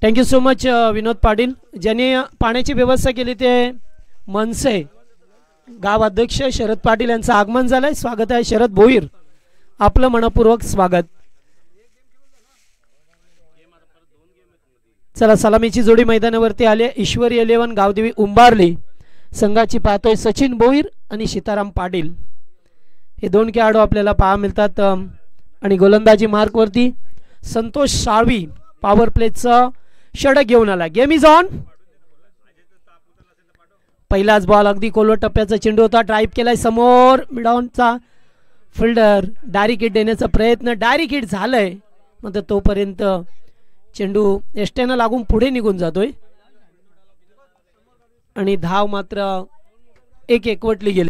Thank you so much Vinod Patil ज्यांनी पाण्याची व्यवस्था केली ते मनसे गाव अध्यक्ष शरद पाटील यांचं आगमन झालंय. स्वागत आहे शरद भोईर, आपलं मनपूर्वक स्वागत. चला सलामीची जोडी मैदानावरती आली. ईश्वरी 11 गावदेवी उंबारली संघाची पाहतोय सचिन भोईर आणि सीताराम पाटील हे दोन खेळाडू आपल्याला पाहा मिळतात. आणि गोलंदाजी मार्कवरती संतोष साळवी पॉवर प्लेचं षटक घेऊन आला. Game is on. पहिलाच बॉल अगदी कोलवट टप्प्याचा चेंडू होता. ड्राईव्ह केलाय समोर मिडॉनचा फिल्डर डायरेक्ट हिट देण्याचा प्रयत्न डायरेक्ट हिट झालंय मात्र तोपर्यंत चेंडू एसट्यानं लागून पुढे निघून जातोय आणि धाव मात्र एक एकवटली गेली.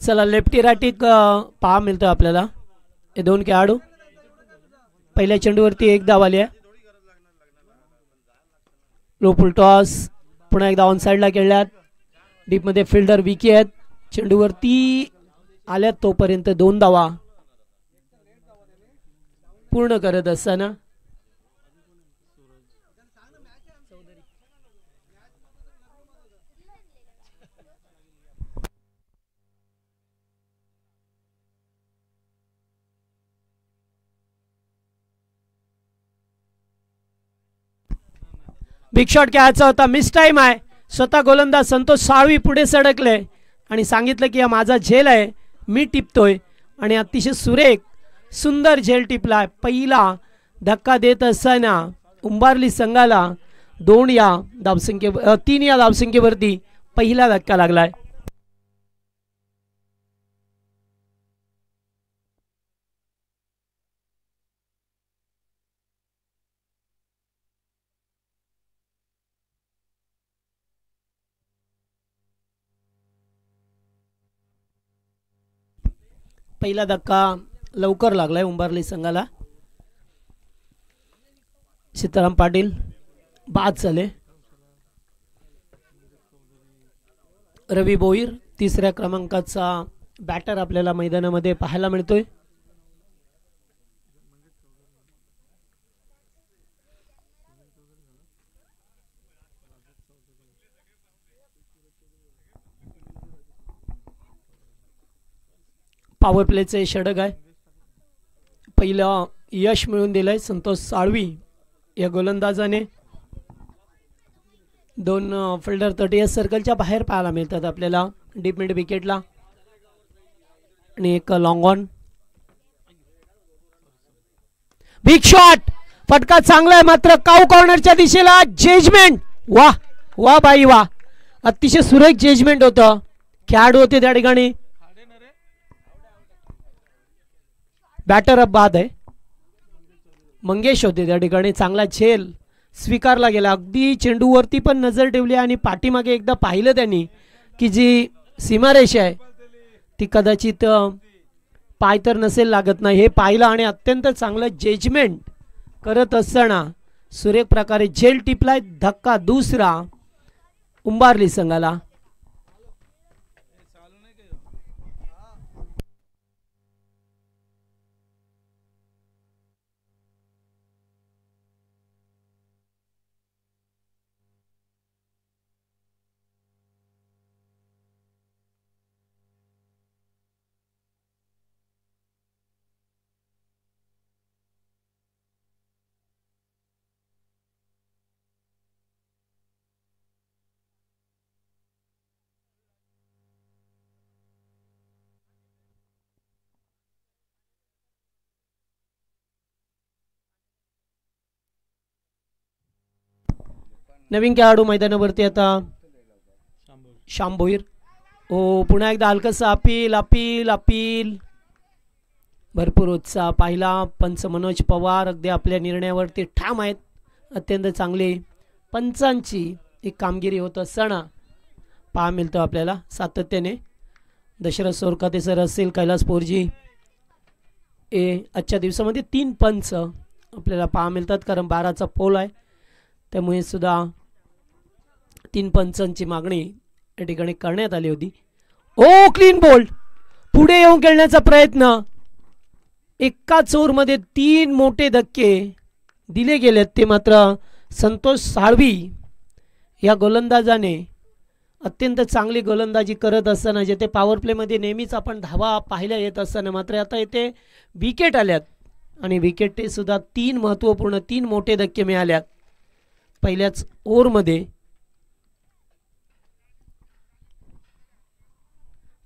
चला लेफ्टी राईट पहा मिळतो आपल्याला. हे दोन खेळाडू पहिल्या चेंडूवरती एक धाव आली आहे. लो फुल टॉस पुन्हा एकदा ऑन साइडला खेळल्यात. डीपमध्ये फिल्डर विकी आहेत. चेंडूवरती आल्यात तोपर्यंत 2 धावा पूर्ण करत असताना बिग शॉट खेळायचा होता. मिस टाइम आहे. स्वतः गोलंदाज संतोष साळवी पुढे सडकले आणि सांगितलं की हा माझा झेल आहे मी टिपतोय आणि अतिशय सुरेख सुंदर झेल टिपला. पहिला धक्का देत असताना उंबारली संघाला 3 या धावसंख्येवरती पहिला धक्का लागलाय. पहिला धक्का लवकर लागलाय उंबारली संघाला. सीताराम पाटील बाद झाले. रवी भोईर 3ऱ्या क्रमांकाचा बॅटर आपल्याला मैदानामध्ये पाहायला मिळतोय. पॉवर प्लेचे षटक आहे. पहिलं यश मिळवून दिलंय संतोष साळवी या गोलंदाजाने. 2 फिल्डर 30 सर्कलच्या बाहेर पाहायला मिळतात आपल्याला डीप मिड विकेटला आणि एक लॉंग ऑन. बिग शॉट फटका चांगला आहे मात्र काऊ कॉर्नरच्या दिशेला जजमेंट. वाह वाह बाई वाह, अतिशय सुरेख जजमेंट होतं. खेळाडू होते त्या ठिकाणी. बॅटर अप बाद आहे. मंगेश होते त्या ठिकाणी. चांगला झेल स्वीकारला गेला. अगदी चेंडूवरती पण नजर ठेवली आणि पाठीमागे एकदा पाहिलं त्यांनी की जी सीमारेषा आहे ती कदाचित पाय तर नसेल लागत नाही हे पाहिलं आणि अत्यंत चांगलं जजमेंट करत असताना सुरेख प्रकारे झेल टिपलाय. धक्का दुसरा उंबारली संघाला. नवीन खेळाडू मैदानावरती आता श्याम भोईर. ओ पुन्हा एकदा हलकस अपील अपील अपील. भरपूर उत्साह पाहिला. पंच मनोज पवार अगदी आपल्या निर्णयावरती ठाम आहेत. अत्यंत चांगली पंचांची एक कामगिरी होत असताना पहा मिळतो आपल्याला सातत्याने. दशरथ सोरकाते सर असतील, कैलास पोरजी आजच्या दिवसामध्ये 3 पंच आपल्याला पहा मिळतात कारण 12चा पोल आहे. त्यामुळे सुद्धा 3 पंचांची मागणी या ठिकाणी करण्यात आली होती. ओ क्लीन बोल्ड. पुढे येऊन खेळण्याचा प्रयत्न. एकाच ओव्हरमध्ये 3 मोठे धक्के दिले गेलेत. ते मात्र संतोष साळवी या गोलंदाजाने अत्यंत चांगली गोलंदाजी करत असताना जेथे पॉवर प्लेमध्ये नेहमीच आपण धावा पाहायला येत असताना मात्र आता येथे विकेट आल्यात आणि विकेट सुद्धा 3 महत्त्वपूर्ण 3 मोठे धक्के मिळाल्यात पहिल्याच ओव्हरमध्ये.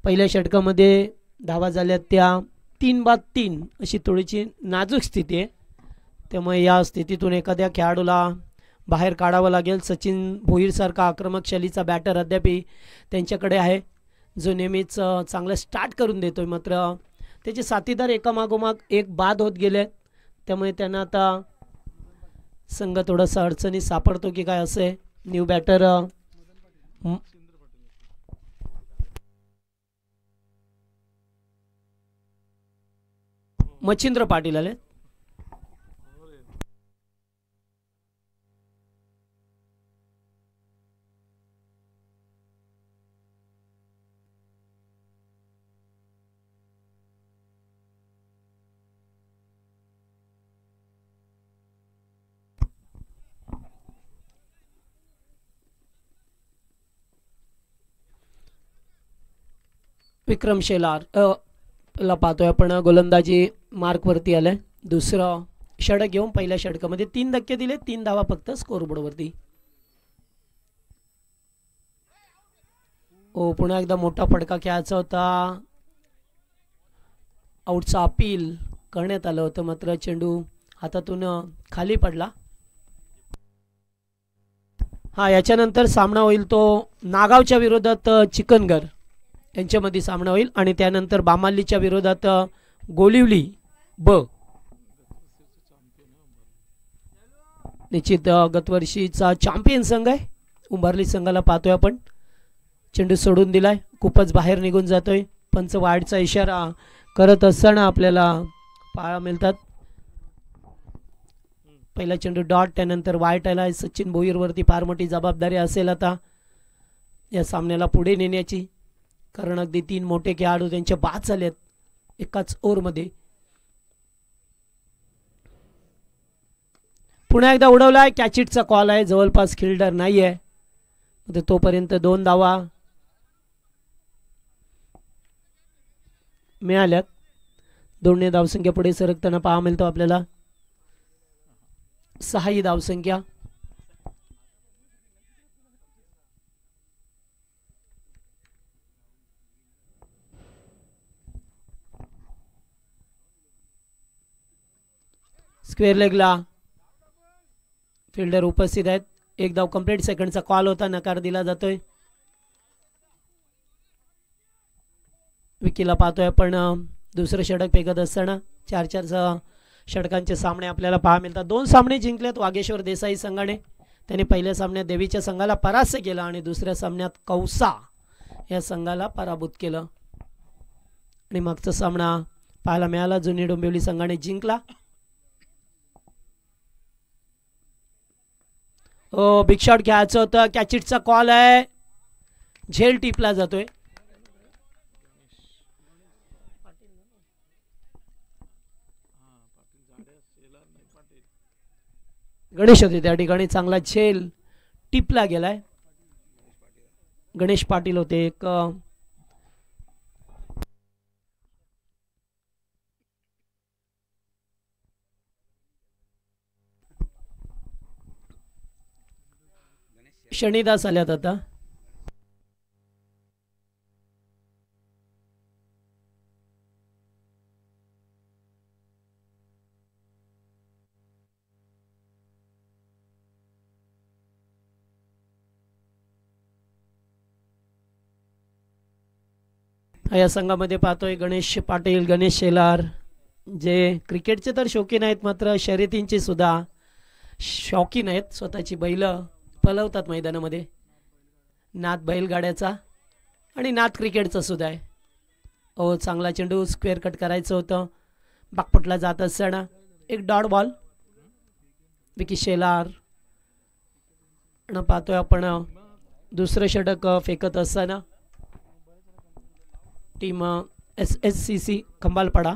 पहिल्या षटकामध्ये धावा झाल्यात त्या 3-3 अशी थोडीशी नाजूक स्थिती आहे. त्यामुळे या स्थितीतून एखाद्या खेळाडूला बाहेर काढावं लागेल. सचिन भोईरसारखा आक्रमक शैलीचा बॅटर अद्यापही त्यांच्याकडे आहे जो नेहमीच चांगलं स्टार्ट करून देतोय. मात्र त्याचे साथीदार एकामागोमाग एक बाद होत गेले. त्यामुळे त्यांना आता संघ थोडासा अडचणीत सापडतो की काय असे. न्यू बॅटर मच्छिंद्र पाटील आले. विक्रम शेलार ला पाहतोय आपण गोलंदाजी मार्कवरती आलाय. दुसरं षटक घेऊन पहिल्या षटकामध्ये 3 धक्के दिले, 3 धावा फक्त स्कोरबोर्डवरती. ओ पुन्हा एकदा मोठा फटका खेळायचा होता. आउटचा अपील करण्यात आलं होतं मात्र चेंडू हातातून खाली पडला. हा याच्यानंतर सामना होईल तो नागावच्या विरोधात चिकनगर यांच्यामध्ये सामना होईल आणि त्यानंतर बामालीच्या विरोधात गोलिवली ब. निश्चित गतवर्षीचा चॅम्पियन संघ आहे. उंबारली संघाला पाहतोय आपण. चेंडू सोडून दिलाय, खूपच बाहेर निघून जातोय. पंच वाईडचा इशारा करत असताना आपल्याला पाहायला मिळतात. पहिला चेंडू डॉट, त्यानंतर वाईट आला. सचिन भोईरवरती फार मोठी जबाबदारी असेल आता या सामन्याला पुढे नेण्याची कारण अगदी 3 मोठे खेळाडू त्यांचे बाद झालेत एकाच ओव्हरमध्ये. पुन्हा एकदा उडवलाय. कॅचिटचा कॉल आहे. जवळपास फिल्डर नाही आहे. तोपर्यंत 2 धावा मिळाल्यात. 2 धावसंख्या पुढे सरकताना पाहा मिळतो आपल्याला. 6 धावसंख्या. स्क्वेअर लेगला फिल्डर उपस्थित आहेत. 1 धाव कंप्लीट. सेकंडचा कॉल होता, नकार दिला जातोय. विकीला पाहतोय आपण. दुसरं षटक फेकत असताना 4-4 षटकांचे सामने आपल्याला पाहा मिळतात. 2 सामने जिंकलेत वागेश्वर देसाई संघाने. त्यांनी पहिल्या सामन्यात देवीच्या संघाला परास्त केलं आणि दुसऱ्या सामन्यात कौसा या संघाला पराभूत केलं. आणि मागचा सामना पाहायला मिळाला. जुनी डोंबिवली संघाने जिंकला. बिग शॉट घ्यायचं होतं. कॅचिटचा कॉल आहे. झेल टिपला जातोय. गणेश होते त्या ठिकाणी. चांगला झेल टिपला गेलाय. गणेश पाटील होते. एक शनिदास आल्यात आता. या संघामध्ये पाहतोय गणेश पाटील, गणेश शेलार, जे क्रिकेटचे तर शौकीन आहेत मात्र शर्यतींचे सुद्धा शौकीन आहेत. स्वतःची बैल पलवतात मैदानामध्ये. नाद बैलगाड्याचा आणि नाद क्रिकेटचा सुद्धा आहे. चांगला चेंडू स्क्वेअर कट करायचं होतं. बागपटला जात असताना एक डॉट बॉल. विकी शेलार पाहतोय आपण दुसरं षटक फेकत असताना टीम SSCC खंबालपाडा.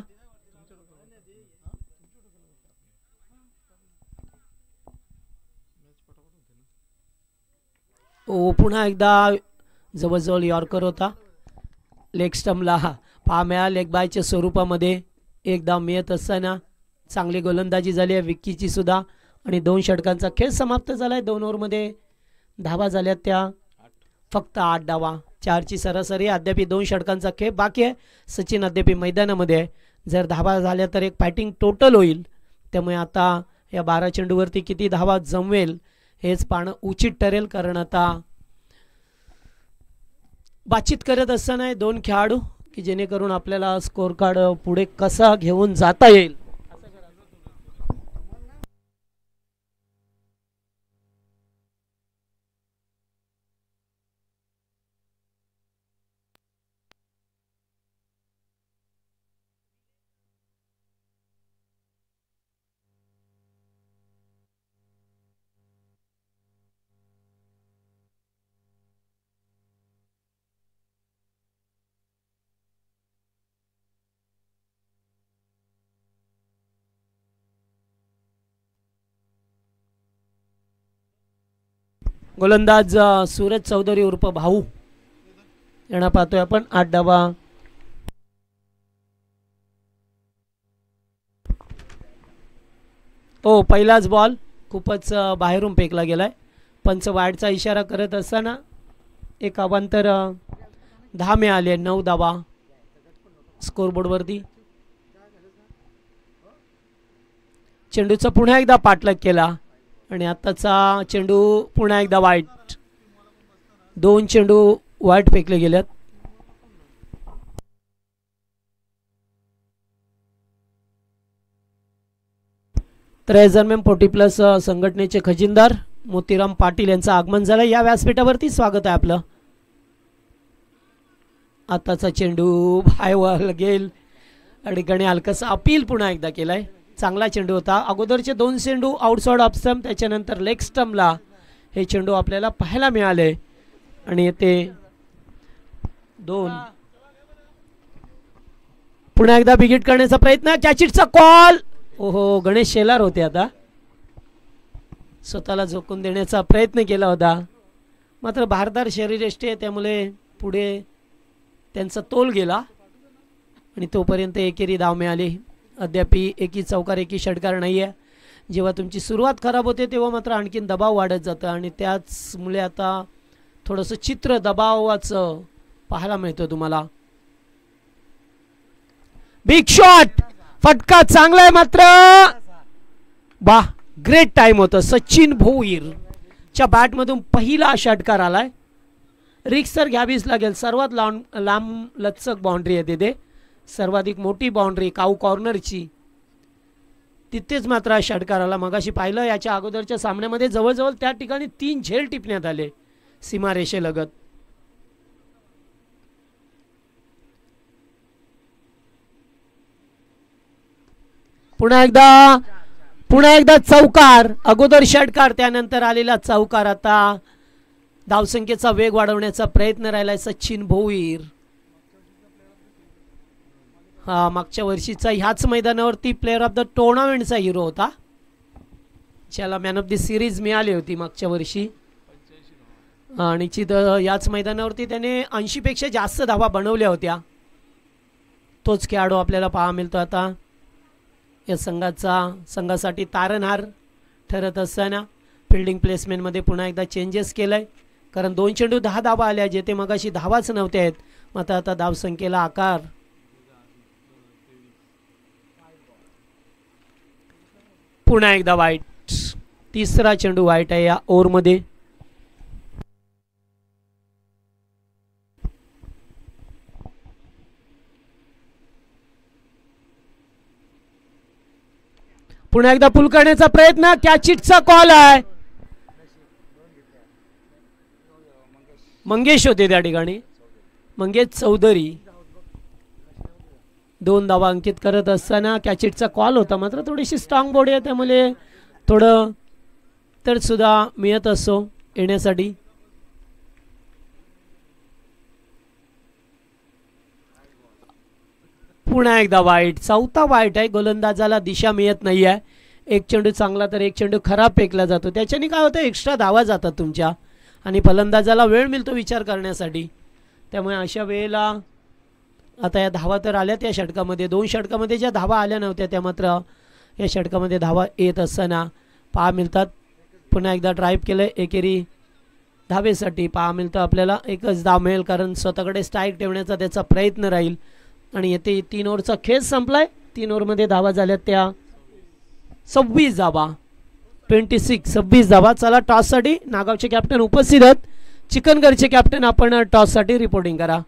पुन्हा एकदा जवळजवळ यॉर्कर होता. लेग स्टम्पला पहा मिळाला. लेग बायच्या स्वरूपामध्ये एकदा मिळत असताना चांगली गोलंदाजी झाली आहे विक्कीची सुद्धा. आणि 2 षटकांचा खेळ समाप्त झाला आहे. 2 ओव्हरमध्ये धावा झाल्यात त्या फक्त 8 धावा. 4ची सरासरी. अद्याप 2 षटकांचा खेळ बाकी आहे. सचिन अद्याप मैदानामध्ये आहे. जर धावा झाल्या तर एक फायटिंग टोटल होईल. त्यामुळे आता या 12 चेंडूवरती किती धावा जमवेल हेच पाहणं उचित ठरेल. कारण आता बातचीत करत असताना 2 खेळाडू की जेणेकरून आपल्याला स्कोर कार्ड पुढे कसा घेऊन जाता येईल. गोलंदाज सूरज चौधरी उर्फ भाऊ यांना पाहतोय आपण. 8 धावा. पहिलाच बॉल खूपच बाहेरून फेकला गेलाय. पंच वाईडचा इशारा करत असताना एक अवांतर 10 मिळाले. 9 धावा स्कोरबोर्डवरती. चेंडूचा पुन्हा एकदा पाठलाग केला आणि आताचा चेंडू पुन्हा एकदा वाईट. 2 चेंडू वाईट फेकले गेलेत. तर एजरमेम 40+ संघटनेचे खजिनदार मोतीराम पाटील यांचं आगमन झालं. या व्यासपीठावरती स्वागत आहे आपलं. आताचा चेंडू बाहेर गेल आणि गणे हलकसा अपील पुन्हा एकदा केलाय. चांगला चेंडू होता. अगोदरचे 2 चेंडू आउटसाइड ऑफ स्टंप, त्याच्यानंतर लेग स्टंपला हे चेंडू आपल्याला पाहायला मिळाले. आणि येते 2. पुन्हा एकदा बिगिट करण्याचा प्रयत्न. कॅचिटचा कॉल. गणेश शेलार होते. आता स्वतःला झोकून देण्याचा प्रयत्न केला होता मात्र भारदार शरीरयष्टी आहे त्यामुळे पुढे त्यांचा तोल गेला आणि तोपर्यंत एकेरी धाव मिळाली. अद्याप एकी चौकार एकी षटकार नाही आहे. जेव्हा तुमची सुरुवात खराब होते तेव्हा मात्र आणखीन दबाव वाढत जातं आणि त्याचमुळे आता थोडंसं चित्र दबावाचं पाहायला मिळतं तुम्हाला. Big shot. फटका चांगला आहे मात्र ग्रेट टाइम होतं. सचिन भोईर च्या बॅटमधून पहिला षटकार आलाय. रिक्स तर घ्यावीच लागेल. सर्वात लांब लचक बाउंड्री आहे तिथे. सर्वाधिक मोठी बाउंड्री काऊ कॉर्नरची. तिथेच मात्र हा षटकार आला. मगाशी पाहिलं याच्या अगोदरच्या सामन्यामध्ये जवळजवळ त्या ठिकाणी 3 झेल टिपण्यात आले सीमारेषेलगत. पुन्हा एकदा चौकार, अगोदर षटकार त्यानंतर आलेला चौकार. आता धावसंख्येचा वेग वाढवण्याचा प्रयत्न राहिलाय सचिन भोईर. हा मागच्या वर्षीचा ह्याच मैदानावरती प्लेअर ऑफ द टुर्नामेंटचा हिरो होता, ज्याला मॅन ऑफ द सिरीज मिळाली होती मागच्या वर्षी. आणि याच मैदानावरती त्याने 80 पेक्षा जास्त धावा बनवल्या होत्या. तोच खेळाडू आपल्याला पाहायला मिळतो आता. या संघासाठी तारणहार ठरत असताना फिल्डिंग प्लेसमेंटमध्ये पुन्हा एकदा चेंजेस केलाय, कारण 2 चेंडू 10 धावा आल्या, जेथे मगाशी धावाच नव्हत्या आहेत. मात्र आता धावसंख्येला आकार. पुन्हा एकदा वाईट, तिसरा चेंडू वाईट आहे या ओव्हरमध्ये. पुन्हा एकदा पुल करण्याचा प्रयत्न, कॅचिटचा कॉल आहे. मंगेश होते त्या ठिकाणी, मंगेश चौधरी. 2 धावा अंकित करत असताना कॅचिटचा कॉल होता. मात्र थोडीशी स्ट्रॉंग बॉडी आहे, त्यामुळे थोडं तर सुद्धा मिळत असो येण्यासाठी. पुन्हा एकदा वाईट, चौथा वाईट आहे. गोलंदाजाला दिशा मिळत नाही आहे. एक चेंडू चांगला तर एक चेंडू खराब फेकला जातो, त्याच्याने काय होतं, एक्स्ट्रा धावा जातात तुमच्या आणि फलंदाजाला वेळ मिळतो विचार करण्यासाठी. त्यामुळे अशा वेळेला आता या धावा तर आल्या त्या षटकामध्ये, 2 षटकामध्ये ज्या धावा आल्या नव्हत्या त्या मात्र या षटकामध्ये धावा येत असताना पाहा मिळतात. पुन्हा एकदा ड्राईव्ह केलं एकेरी धावेसाठी पाहा मिळतं आपल्याला. एकच धाव मिळेल, कारण स्वतःकडे स्ट्राईक ठेवण्याचा त्याचा प्रयत्न राहील. आणि येथे 3 ओव्हरचा खेळ संपलाय. 3 ओव्हरमध्ये धावा झाल्यात त्या 26 धावा, 26 धावा. चला टॉससाठी नागावचे कॅप्टन उपस्थित आहेत. चिकनगरचे कॅप्टन आपण टॉससाठी रिपोर्टिंग करा.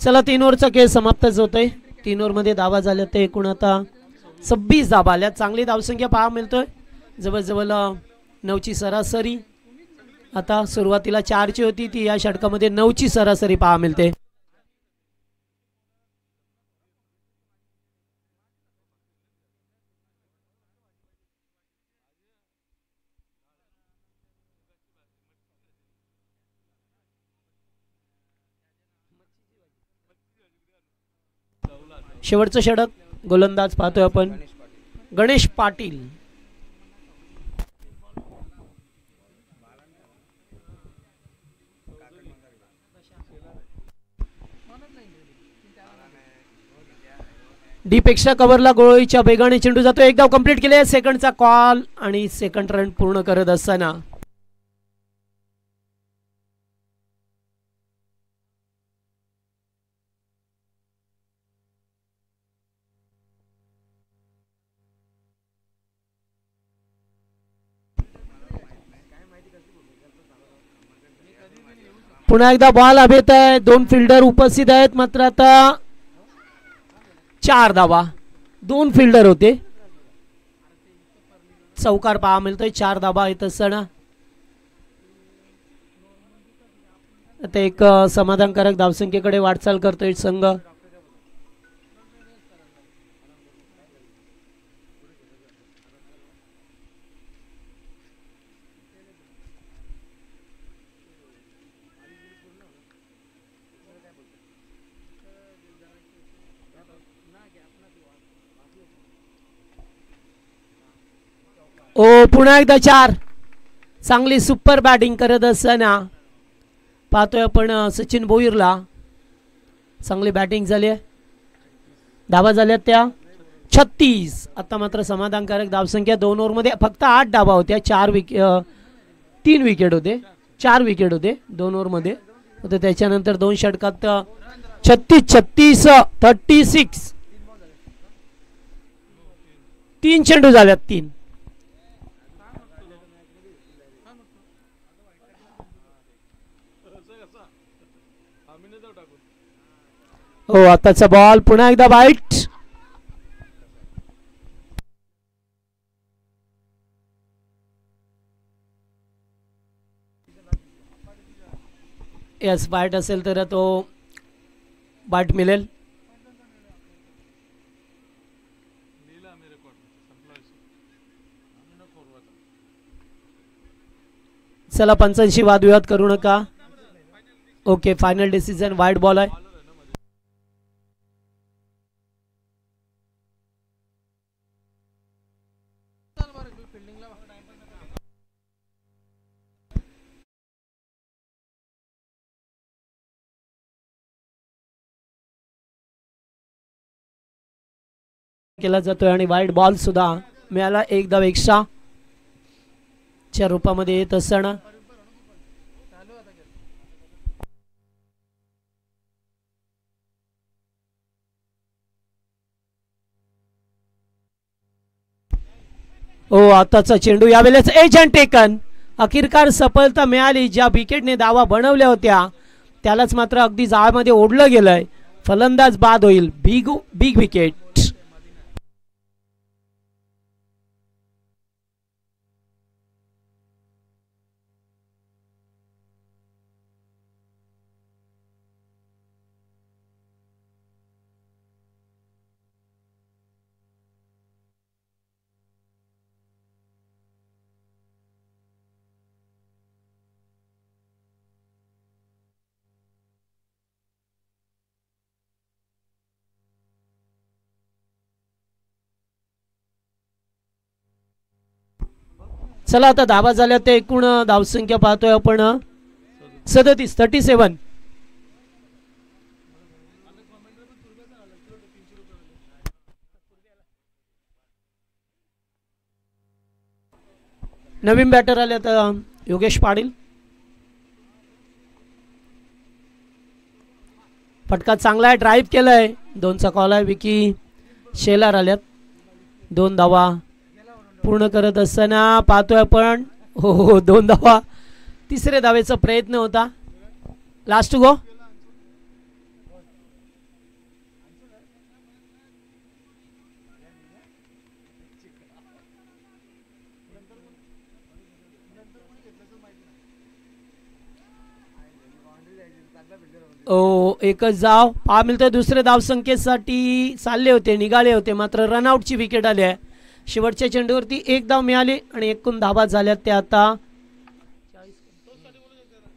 चला 3 ओव्हरचा खेळ समाप्तच होतोय. 3 ओव्हरमध्ये धावा झाल्या ते एकूण आता 26 धावा आल्या. चांगली धावसंख्या पाहा मिळतोय, जवळजवळ 9ची सरासरी. आता सुरुवातीला 4ची होती ती या षटकामध्ये 9ची सरासरी पाहा मिळते. शेवटचं षटक गोलंदाज पाहतोय आपण गणेश पाटील. डीप एक्स्ट्रा कव्हरला गोळीच्या वेगाने चेंडू जातो. एक धाव कंप्लीट केले. सेकंडचा कॉल आणि सेकंड रन पूर्ण करत असताना पुन्हा एकदा बॉल हवेत आहे. 2 फिल्डर उपस्थित आहेत. मात्र आता 4 धावा, 2 फिल्डर होते. चौकार पाहा मिळतोय. 4 धावा येत असताना आता एक समाधानकारक धावसंख्येकडे वाटचाल करतोय संघ. ओ पुन्हा एकदा 4. चांगली सुपर बॅटिंग करत असताना पाहतोय आपण सचिन भोईरला. चांगली बॅटिंग झाली आहे. धावा झाल्यात त्या 36. आता मात्र समाधानकारक धावसंख्या 2 ओव्हरमध्ये फक्त 8 धावा होत्या. 3 विकेट होते, 4 विकेट होते 2 ओव्हरमध्ये. तर त्याच्यानंतर 2 षटकात 36 36 3 चेंडू झाल्यात 3. हो आताचा बॉल पुन्हा एकदा वाईट. यस वाईट असेल तर तो वाईट मिळेल. चला पंचांशी वादविवाद करू नका. ओके फायनल डिसिजन वाईट बॉल आहे. केला जातोय आणि वाईट बॉल सुद्धा मिळाला. एक धाव एक्स्ट्रा च्या रूपामध्ये येत असताना हो आताचा चेंडू यावेळेस एजंट टेकन. अखेरकार सफलता मिळाली. ज्या विकेटने धावा बनवल्या होत्या त्यालाच मात्र अगदी जाळ्यामध्ये ओढलं गेलंय. फलंदाज बाद होईल. Big wicket. चला आता धावा झाल्या ते एकूण धावसंख्या पाहतोय आपण 37. नवीन बॅटर आले तर योगेश पाटील. फटका चांगला आहे. ड्राईव्ह केलाय. 2चा कॉल आहे. विकी शेलार आल्यात. 2 धावा पूर्ण करत असताना पाहतोय आपण हो 2 धावा. तिसऱ्या धावेचा प्रयत्न होता. लास्ट गो. एकच धाव पहा मिळतोय. दुसऱ्या धावसंख्येसाठी चालले होते, निघाले होते, मात्र रनआउटची विकेट आली आहे. शेवटच्या चेंडूवरती 1 धाव मिळाली आणि एकूण धावा झाल्यात त्या आता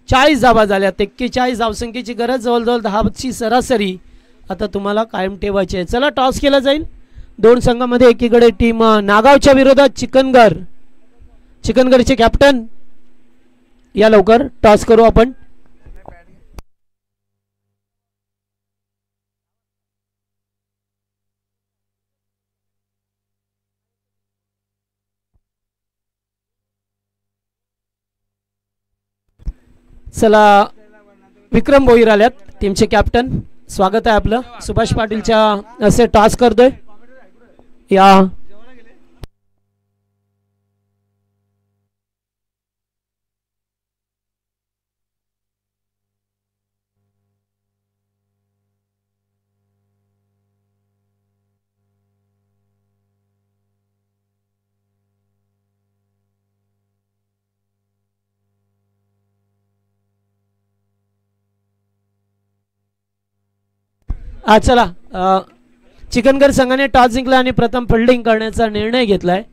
40 धावा झाल्यात. 41 धावसंख्येची गरज. जवळजवळ 10ची सरासरी आता तुम्हाला कायम ठेवायची आहे. चला टॉस केला जाईल. 2 संघामध्ये एकीकडे टीम नागावच्या विरोधात चिकनगडचे कॅप्टन या लवकर टॉस करू आपण. चला विक्रम भोईर आल्यात टीमचे कॅप्टन. स्वागत आहे आपलं. सुभाष पाटीलच्या असे टॉस करतोय. या चला चिकनगड संघाने टॉस जिंकला आणि प्रथम फिल्डिंग करण्याचा निर्णय घेतलाय.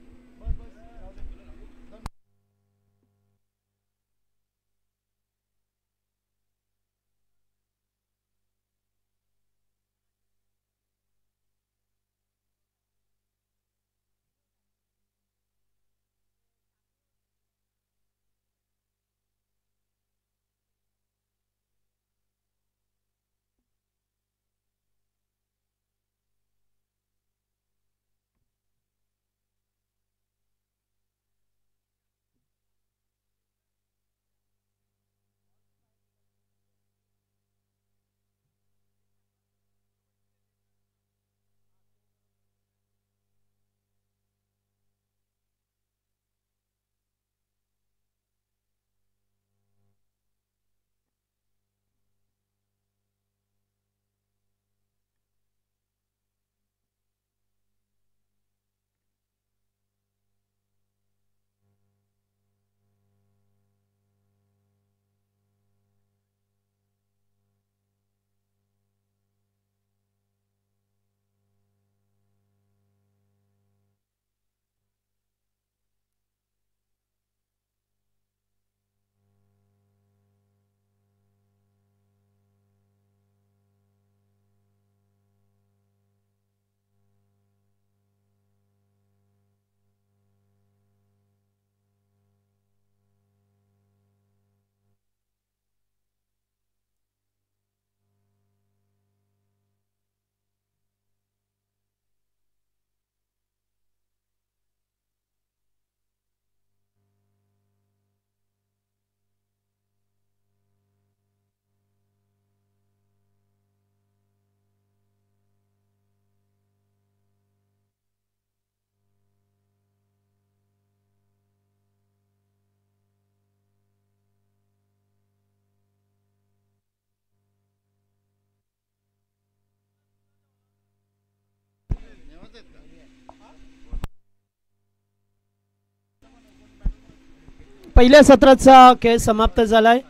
पहिल्या सत्राचा खेळ समाप्त झालाय.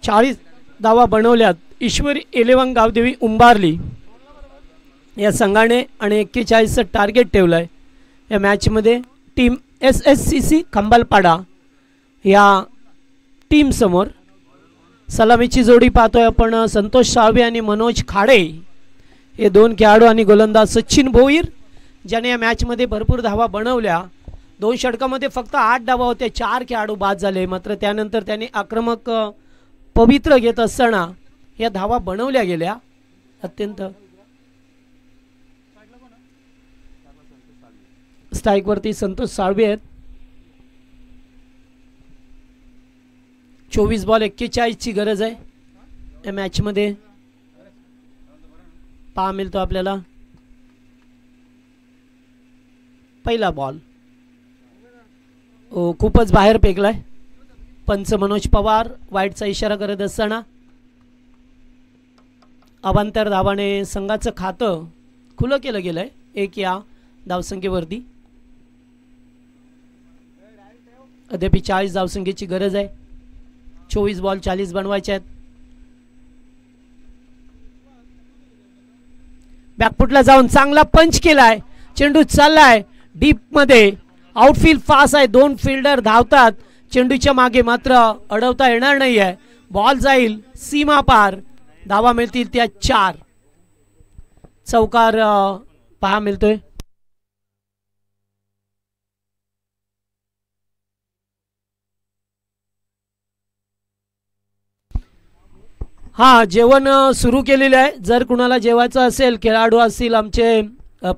40 धावा बनवल्यात ईश्वरी 11 गावदेवी उंबारली या संघाने आणि 41चं टार्गेट ठेवलंय या मॅचमध्ये. टीम SSCC खंबालपाडा या टीम समोर सलामीची जोडी पाहतोय आपण. संतोष साळवे आणि मनोज खाडे हे दोन खेळाडू आणि गोलंदाज सचिन भोईर ज्याने या मॅचमध्ये भरपूर धावा बनवल्या. 2 षटकामध्ये फक्त 8 धावा होत्या. 4 खेळाडू बाद झाले. मात्र त्यानंतर त्यांनी आक्रमक पवित्र घेत असताना या धावा बनवल्या गेल्या. अत्यंत स्ट्राईकवरती संतोष साळवे आहेत. 24 बॉल 41ची गरज आहे या मॅचमध्ये. पहा मिळतो आपल्याला पहिला बॉल. खूपच बाहेर फेकलाय. पंच मनोज पवार वाईटचा इशारा करत असताना अवांतर धावाने संघाचं खातं खुलं केलं गेलंय 1 या धावसंख्येवरती. अद्याप 40 धावसंख्येची गरज आहे. 24 बॉल 40 बनवायचे आहेत. बॅकफुटला जाऊन चांगला पंच केलाय. चेंडू चाललाय डीप मध्ये. आउटफील्ड फास्ट आहे. 2 फिल्डर धावतात चेंडूच्या मागे. मात्र अडवता येणार नाही आहे. बॉल जाईल सीमा पार. धावा मिळतील त्या 4. चौकार पहा मिळतोय. हा जेवण सुरू केलेलं आहे. जर कुणाला जेवायचं असेल, खेळाडू असतील, आमचे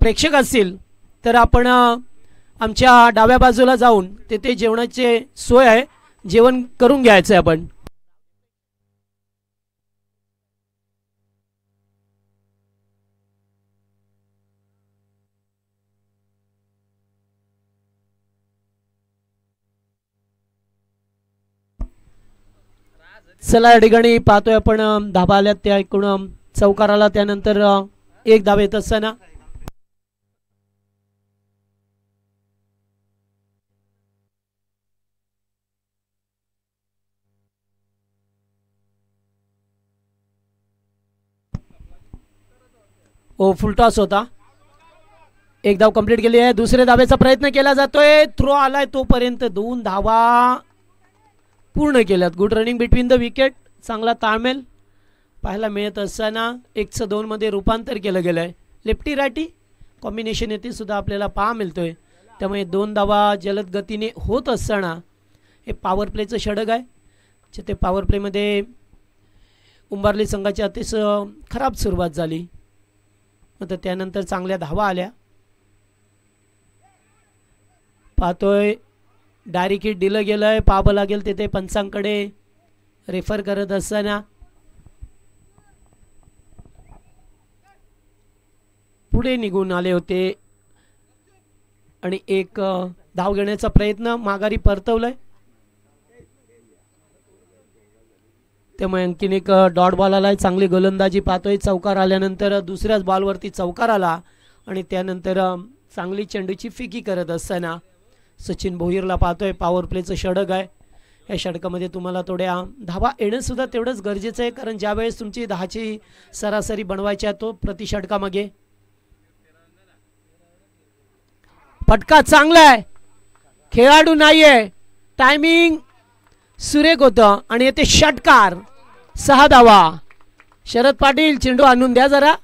प्रेक्षक असतील तर आपण आमच्या डाव्या बाजूला जाऊन तेथे जेवणाची सोय आहे. जेवण करून घ्यायचं आहे आपण. चला या ठिकाणी पाहतोय आपण धाबा आल्यात त्या एकूण चौकार आला. त्यानंतर 1 धाव येत असताना फुलटॉस होता. 1 धाव कंप्लीट केली आहे. दुसऱ्या धावेचा प्रयत्न केला जातोय. थ्रो आलाय तोपर्यंत 2 धावा पूर्ण केल्यात. Good running between the wicket. चांगला ताळमेल पाहायला मिळत असताना 1चं 2 मध्ये रूपांतर केलं गेलं आहे. लेफ्टी रायटी कॉम्बिनेशन येथे सुद्धा आपल्याला पहा मिळतोय. त्यामुळे 2 धावा जलद गतीने होत असताना हे पॉवर प्लेचं षटक आहे. जिथे पॉवर प्लेमध्ये उंबारली संघाची अतिशय खराब सुरुवात झाली. मात्र त्यानंतर चांगल्या धावा आल्या. पाहतोय डायरेक्ट हिट दिलं गेलंय. पाहावं लागेल तिथे पंचांकडे रेफर करत असताना. पुढे निघून आले होते आणि 1 धाव घेण्याचा प्रयत्न माघारी परतवलाय. त्यामुळे आणखीन 1 डॉट बॉल आलाय. चांगली गोलंदाजी पाहतोय. चौकार आल्यानंतर दुसऱ्याच बॉलवरती चौकार आला आणि त्यानंतर चांगली चेंडूची फिकी करत असताना सचिन भोईरला पाहतोय. पॉवर प्लेचं षटक आहे. या षटकामध्ये तुम्हाला थोड्या धावा येणं सुद्धा तेवढंच गरजेचं आहे. कारण ज्यावेळेस तुमची 10ची सरासरी बनवायची आहे तो प्रति षटकामागे. फटका चांगला आहे. खेळाडू नाहीये. टायमिंग सुरेख होतं आणि येथे षटकार. 6 धावा. शरद पाटील चेंडू आणून द्या जरा.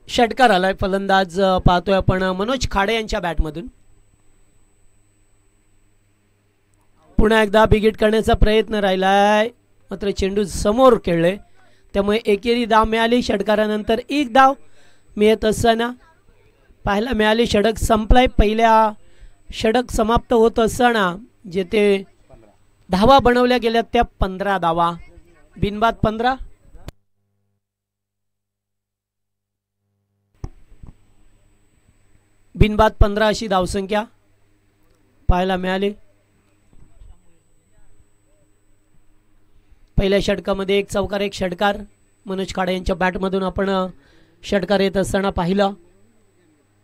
षटकार आलाय. फलंदाज पाहतोय आपण मनोज खाडे यांच्या बॅटमधून. पुन्हा एकदा बिगिट करण्याचा प्रयत्न राहिलाय. मात्र चेंडू समोर खेळले त्यामुळे एकेरी धाव मिळाली. षटकारानंतर 1 धाव मिळत असताना पाहायला मिळाली. षटक संपलाय. पहिल्या षटक समाप्त होत असताना जेथे धावा बनवल्या गेल्या त्या 15 धावा. बिनबाद 15. बिनबाद 15 अशी धावसंख्या पाहायला मिळाली. पहिल्या षटकामध्ये एक चौकार एक षटकार मनोज खाडे यांच्या बॅटमधून आपण षटकार येत असताना पाहिला.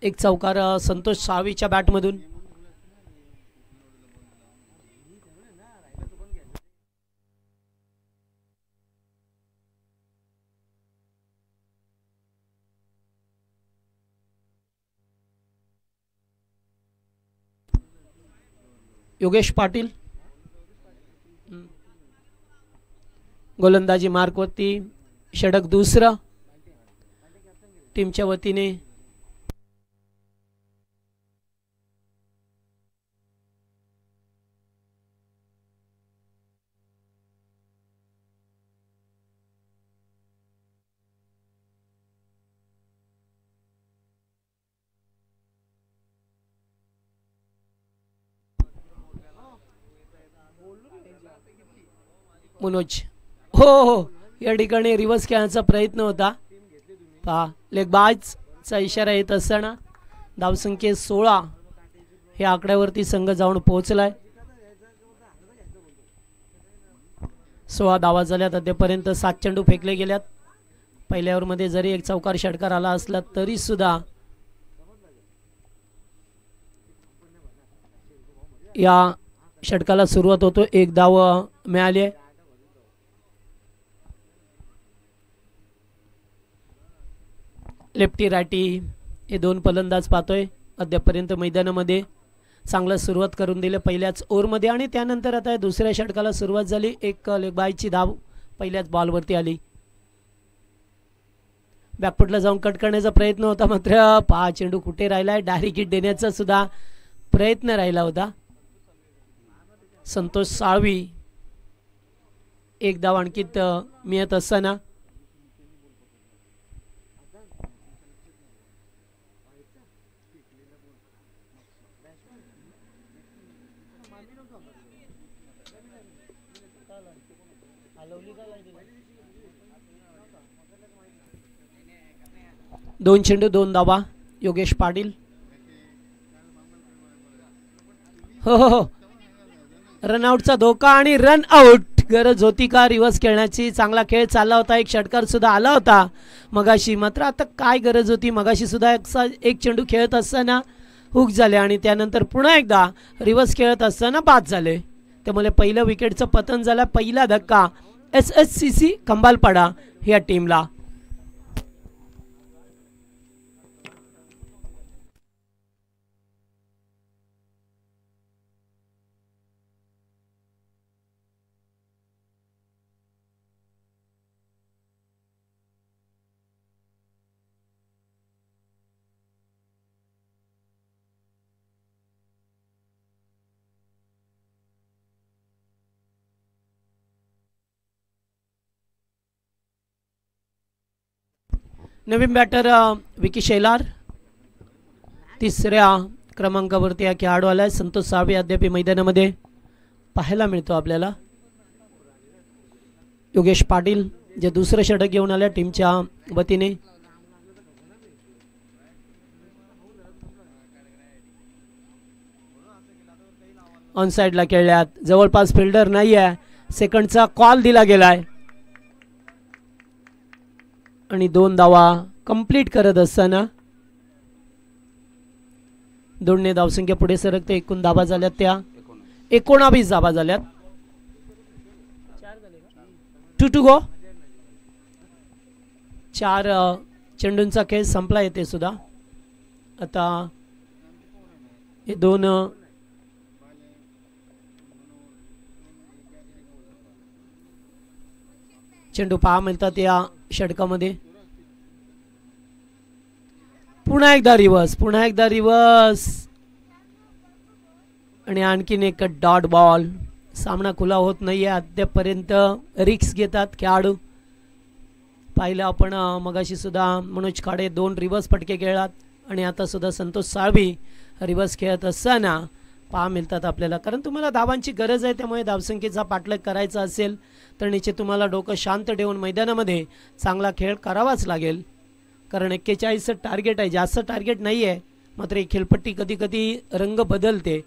एक चौकार संतोष साळवीच्या बॅटमधून. योगेश पाटील गोलंदाजी मार्कवरती षटक दुसरं टीमच्या वतीने. मनोज हो हो या ठिकाणी रिव्हर्स खेळण्याचा प्रयत्न होता. पहा लेगबाजचा इशारा येत असताना धावसंख्ये 16 हे आकड्यावरती संघ जाऊन पोहोचलाय. 16 धावा झाल्यात. अद्यापर्यंत 7 चेंडू फेकले गेल्यात. पहिल्या ओव्हरमध्ये जरी एक चौकार षटकार आला असला तरी सुद्धा या षटकाला सुरुवात होतो. एक धाव मिळाली आहे. लेफ्टी रायटी हे दोन फलंदाज पाहतोय. अद्यापर्यंत मैदानामध्ये चांगला सुरुवात करून दिले पहिल्याच ओव्हरमध्ये आणि त्यानंतर आता दुसऱ्या षटकाला सुरुवात झाली. एक लेगबायची धाव पहिल्याच बॉलवरती आली. बॅकफुटला जाऊन कट करण्याचा प्रयत्न होता मात्र पहा चेंडू कुठे राहिलाय. डायरेक्ट हिट देण्याचा सुद्धा प्रयत्न राहिला होता. संतोष साळवी एक धाव आणखीत मिळत असताना दोन चेंडू दोन धावा. योगेश पाटील हो हो हो रनआउटचा धोका आणि रन आउट. गरज होती का रिव्हर्स खेळण्याची. चांगला खेळ चालला होता. एक षटकार सुद्धा आला होता मगाशी मात्र आता काय गरज होती. मगाशी सुद्धा एक चेंडू खेळत असताना हुक झाले आणि त्यानंतर पुन्हा एकदा रिव्हर्स खेळत असताना बाद झाले. त्यामुळे पहिलं विकेटचं पतन झालं. पहिला धक्का SSCC खंबालपाडा ह्या टीमला. नवीन बॅटर विकी शेलार तिसऱ्या क्रमांकावरती हा खेळाडू आलाय. संतोष साळवे अद्याप मैदानामध्ये पाहायला मिळतो आपल्याला. योगेश पाटील जे दुसरं षटक घेऊन आल्या टीमच्या वतीने. ऑन साइडला खेळल्यात. जवळपास फिल्डर नाही आहे. सेकंडचा कॉल दिला गेलाय आणि दोन धावा कंप्लीट करत असताना दोनने धावसंख्या पुढे सरकते. एकूण धावा झाल्यात त्या 19 धावा झाल्यात. 2 to go. 4 चेंडूंचा खेळ संपला येते सुद्धा. आता हे दोन चेंडू पहा मिळतात या षटकामध्ये. पुन्हा एकदा रिव्हर्स आणि आणखीन एक डॉट बॉल. सामना खुला होत नाहीये अद्यापर्यंत. रिक्स घेतात खेळाडू. पाहिलं आपण मगाशी सुद्धा मनोज खाडे 2 रिव्हर्स फटके खेळतात आणि आता सुद्धा संतोष साळवी रिव्हर्स खेळत असताना पहा मिळतात आपल्याला. कारण तुम्हाला धावांची गरज आहे. त्यामुळे धावसंख्येचा पाठलाग करायचा असेल तर निश्चित तुम्हाला डोकं शांत ठेवून मैदानामध्ये चांगला खेळ करावाच लागेल. कारण 41 टार्गेट आहे. जास्त टार्गेट नाही आहे. मात्र ही खेळपट्टी कधी कधी रंग बदलते.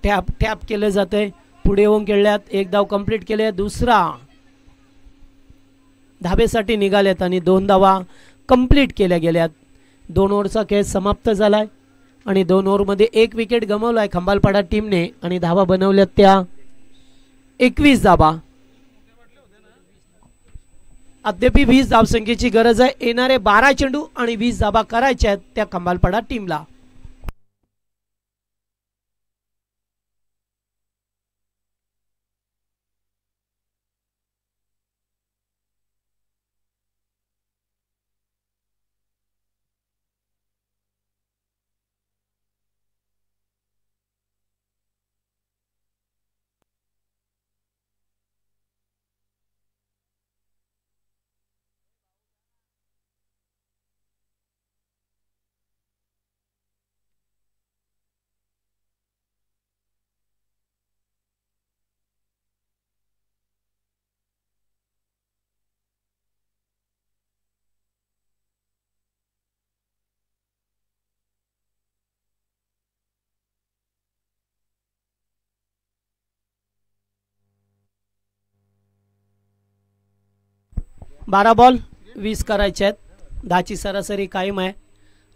टॅप टॅप केलं जातंय. पुढे येऊन खेळल्यात. एक धाव कंप्लीट केले. दुसरा धाबेसाठी निघाल्यात आणि 2 धावा कंप्लीट केल्या गेल्यात. 2 ओव्हरचा खेळ समाप्त झालाय आणि 2 ओव्हरमध्ये 1 विकेट गमावलाय खंबालपाडा टीमने आणि धावा बनवल्यात त्या 21 धावा. अद्याप 20 धावसंख्येची गरज आहे. येणारे 12 चेंडू आणि 20 धावा करायच्या आहेत त्या खंबालपाडा टीमला. बारा बॉल 20 करायचे आहेत. 10ची सरासरी कायम आहे.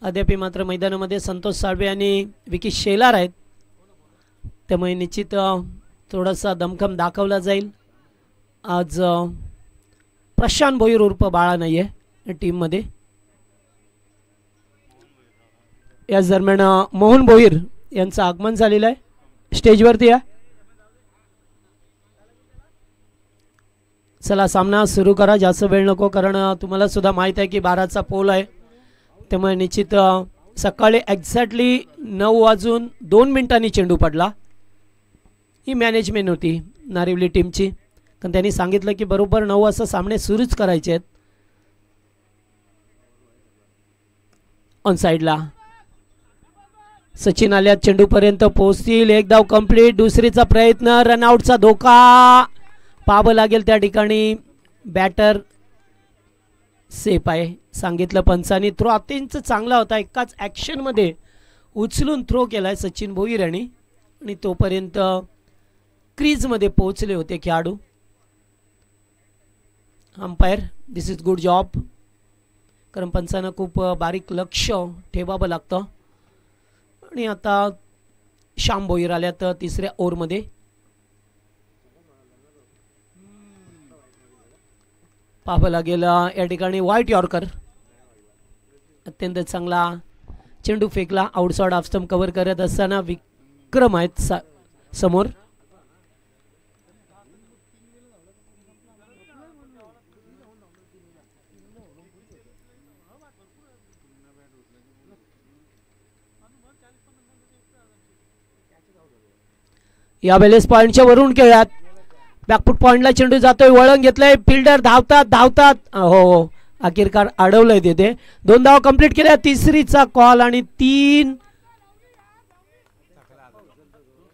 अद्याप मात्र मैदानामध्ये संतोष साळवे आणि विकी शेलार आहेत. त्यामुळे निश्चित थोडासा दमखम दाखवला जाईल. आज प्रशांत भोईर उर्फ बाळा नाही आहे टीममध्ये. याच दरम्यान मोहन भोईर यांचं आगमन झालेलं आहे. स्टेजवरती आहे. चला सामना सुरू करा. जास्त वेळ नको, कारण तुम्हाला सुद्धा माहीत आहे की 12चा पोल आहे. त्यामुळे निश्चित सकाळी एक्झॅक्टली 9:02 चेंडू पडला. ही मॅनेजमेंट होती नारिवली टीमची, कारण त्यांनी सांगितलं की बरोबर 9 वाजता सामने सुरूच करायचे आहेत. ऑन साईडला सचिन आल्या चेंडूपर्यंत पोहोचतील. 1 धाव कंप्लीट. दुसरीचा प्रयत्न. रनआउटचा धोका पाहावं लागेल त्या ठिकाणी. बॅटर सेफ आहे सांगितलं पंचांनी. थ्रो अत्यंत चांगला होता. एकाच ॲक्शनमध्ये उचलून थ्रो केलाय सचिन भोईर यांनी आणि तोपर्यंत क्रीजमध्ये पोहोचले होते खेळाडू. Umpire this is good job, कारण पंचांना खूप बारीक लक्ष ठेवावं लागतं. आणि आता श्याम भोईर आल्या तर तिसऱ्या ओव्हरमध्ये. पाहावं लागेल या ठिकाणी व्हाईट यॉर्कर अत्यंत चांगला चेंडू फेकला. आउटसाइड ऑफ स्टंप कव्हर करत असताना विक्रम आहेत समोर. यावेळेस पॉइंटच्या वरून खेळात. बॅकफुट पॉइंटला चेंडू जातोय. वळण घेतलंय. फिल्डर धावतात. हो अखेरकार अडवलंय तिथे. 2 धावा कंप्लीट केल्या. तिसरीचा कॉल आणि 3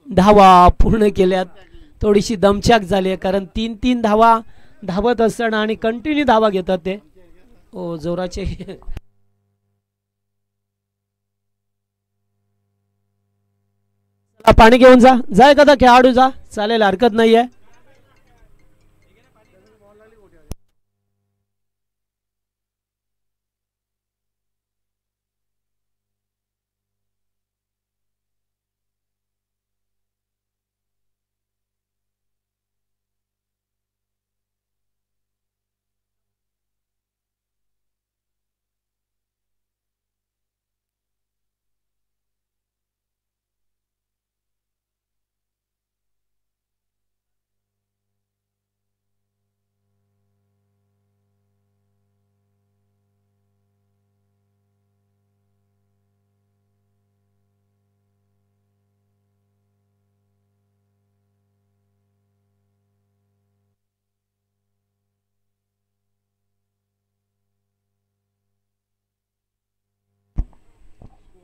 धावा पूर्ण केल्यात. थोडीशी दमछाक झाली आहे, कारण 3 धावा धावत असताना आणि कंटिन्यू धावा घेतात ते. हो जोराचे. पाणी घेऊन जा एखादा खेळाडू जा, चालेल, हरकत नाहीये.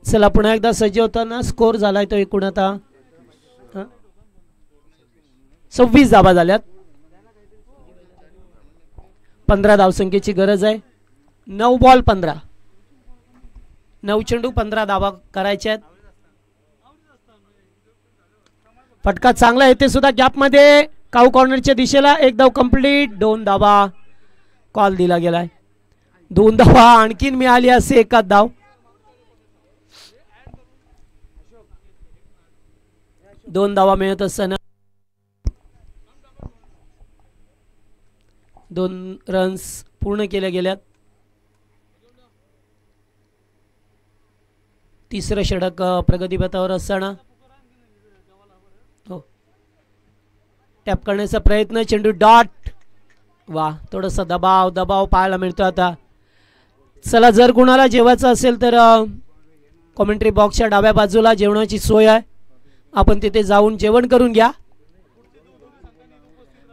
चला पुन्हा एकदा सज्ज होताना स्कोर झालाय तो एकूण आता 26 धावा झाल्यात. 15 धावसंख्येची गरज आहे. 9 बॉल 15. 9 चेंडू 15 धावा करायचे आहेत. फटका चांगला येते सुद्धा गॅपमध्ये काऊ कॉर्नरच्या दिशेला. एक धाव कंप्लीट. 2 धावा कॉल दिला गेलाय. 2 धावा आणखीन मिळाली असे एकाच धाव. 2 धावा मिळत असताना 2 रन्स पूर्ण केल्या गेल्यात. तिसरं षटक प्रगतीपथावर असताना हो टॅप करण्याचा प्रयत्न. चेंडू डॉट. वा थोडासा दबाव पाहायला मिळतो आता. चला जर कुणाला जेवायचं असेल तर कॉमेंट्री बॉक्सच्या डाव्या बाजूला जेवणाची सोय आहे. आपण तिथे जाऊन जेवण करून घ्या.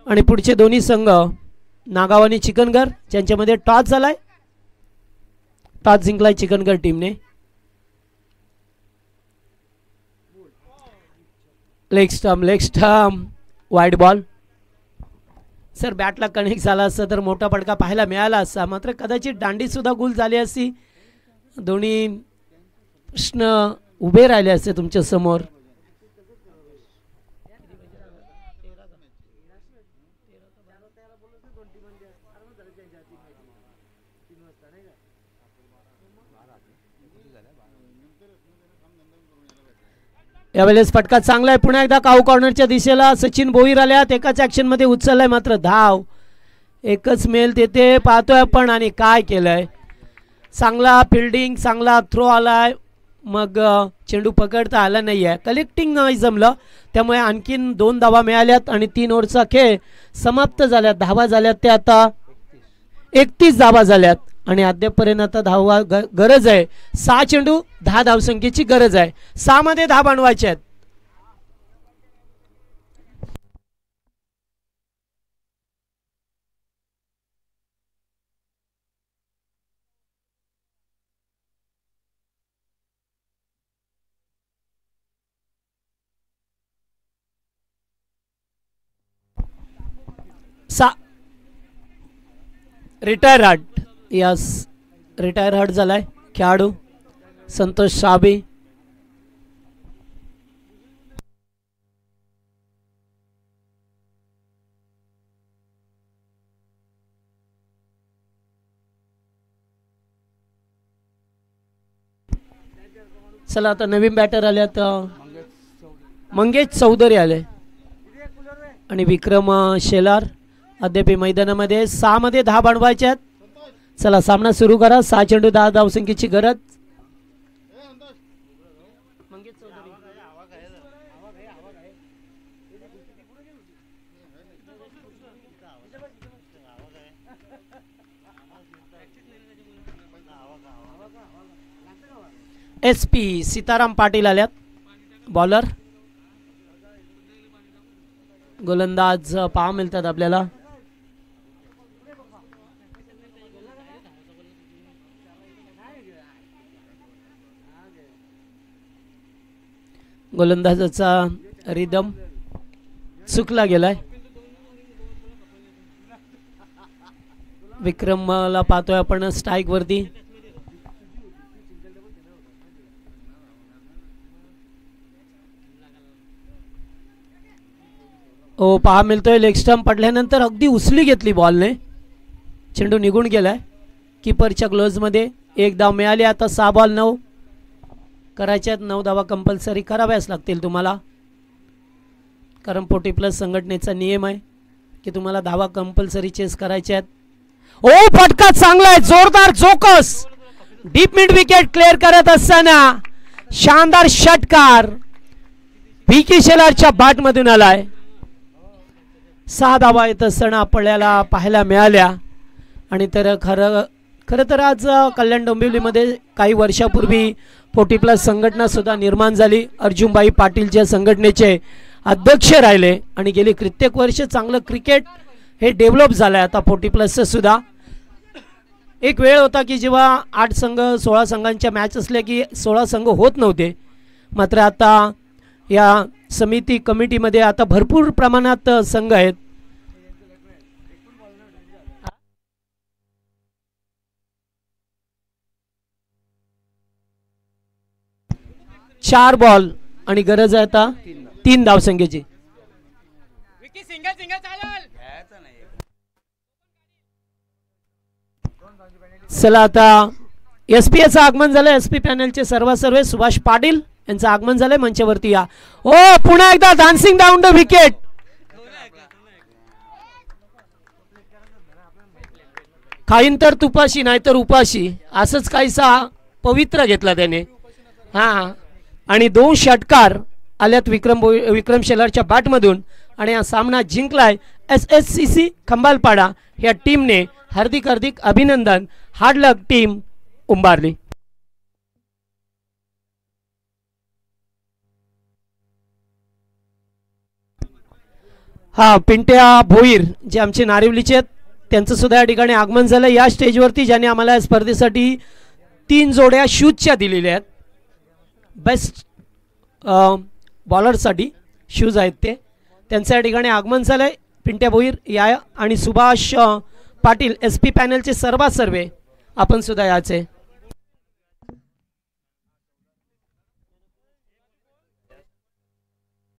आणि पुढचे दोन्ही संघ नागाव आणि चिकनगर ज्यांच्यामध्ये टॉस झालाय. टॉस जिंकलाय चिकनगर टीमने. Leg stump wide ball. Sir बॅटला कनेक्ट झाला असता तर मोठा फटका पाहायला मिळाला असता. मात्र कदाचित दांडी सुद्धा गुल झाली असती. दोन्ही प्रश्न उभे राहिले असते तुमच्या समोर. यावेळेस फटका चांगला आहे. पुन्हा एकदा काऊ कॉर्नरच्या दिशेला सचिन भोईर आल्यात. एकाच ऍक्शन मध्ये उचललाय मात्र धाव एकच मेल तेथे पाहतोय आपण. आणि काय केलंय. चांगला फिल्डिंग चांगला थ्रो आलाय. मग चेंडू पकडता आला नाहीये. कलेक्टिंग नाही जमलं त्यामुळे आणखीन 2 धावा मिळाल्यात. आणि 3 ओव्हरचा खेळ समाप्त झाल्यात. धावा झाल्यात ते आता 31 धावा झाल्यात. आणि अद्यापपर्यंत आता धावा गरज आहे. 6 चेंडू 10 धावसंख्येची गरज आहे. 6 मध्ये 10 बनवायचे आहेत. Retire heart. Yes retire heart झालाय खेळाडू संतोष साबी. चला आता नवीन बॅटर आल्यात. मंगेश चौधरी आले आणि विक्रम शेलार अद्याप मैदानामध्ये. 6 मध्ये 10 बनवायचे आहेत. चला सामना सुरू करा. 6 चेंडू 10 धावसंख्येची गरज. SP सीताराम पाटील आल्यात बॉलर. गोलंदाज पहा मिळतात आपल्याला. गोलंदाजाचा रिदम चुकला गेलाय. विक्रमला पाहतोय आपण स्ट्राईक वरती. ओ पहा मिळतोय लेग स्टंप पडल्यानंतर अगदी उचली घेतली बॉलने. चेंडू निघून गेलाय कीपरच्या ग्लोव्ज मध्ये. 1 धाव मिळाली. आता 6 बॉल 9 करायच्यात. 9 धावा कंपल्सरी कराव्याच लागतील तुम्हाला. कारण 40+ संघटनेचा नियम आहे की तुम्हाला धावा कंपल्सरी चेस करायच्या आहेत. ओ फटका चांगला आहे. जोरदार जोकस. डीप मिड विकेट क्लिअर करत असताना शानदार षटकार पीके शेलारच्या बॅट मधून आलाय. 6 धावा येत असताना आपल्याला पाहायला मिळाल्या. आणि तर खरं तर आज कल्याण डोंबिवलीमध्ये काही वर्षापूर्वी 40+ संघटना सुद्धा निर्माण झाली. अर्जुनभाई पाटीलच्या संघटनेचे अध्यक्ष राहिले आणि गेली कित्येक वर्ष चांगलं क्रिकेट हे डेव्हलप झालंय. आता 40+ सुद्धा एक वेळ होता की जेव्हा 8 संघ 16 संघांच्या मॅच असल्या की 16 संघ होत नव्हते. मात्र आता या समिती कमिटीमध्ये आता भरपूर प्रमाणात संघ आहेत. 4 बॉल आणि गरज आहे आता 3 धावसंख्येची. चला आता एसपीचं आगमन झालं. एसपी पॅनलचे सर्वे सुभाष पाटील यांचं आगमन झालंय. मंचावरती या. ओ पुन्हा एकदा डान्सिंग डाऊन द विकेट. खाईन तर तुपाशी नाही तर उपाशी असंच काहीसा पवित्र घेतला त्याने. हा आणि 2 षटकार आल्यात विक्रम शेलारच्या बॅटमधून आणि हा सामना जिंकलाय SSCC खंबालपाडा या टीमने. हार्दिक हार्दिक अभिनंदन. हार्ड लक टीम उंबारली. हा पिंट्या भोईर जे आमचे नारिवलीचे आहेत त्यांचं सुद्धा या ठिकाणी आगमन झालं या स्टेजवरती, ज्याने आम्हाला या स्पर्धेसाठी 3 जोड्या शूजच्या दिलेल्या आहेत. बेस्ट बॉलरसाठी शूज आहेत ते, त्यांचं या ठिकाणी आगमन झालं आहे. पिंट्या भोईर या आणि सुभाष पाटील SP पॅनलचे सर्वे आपण सुद्धा याचे.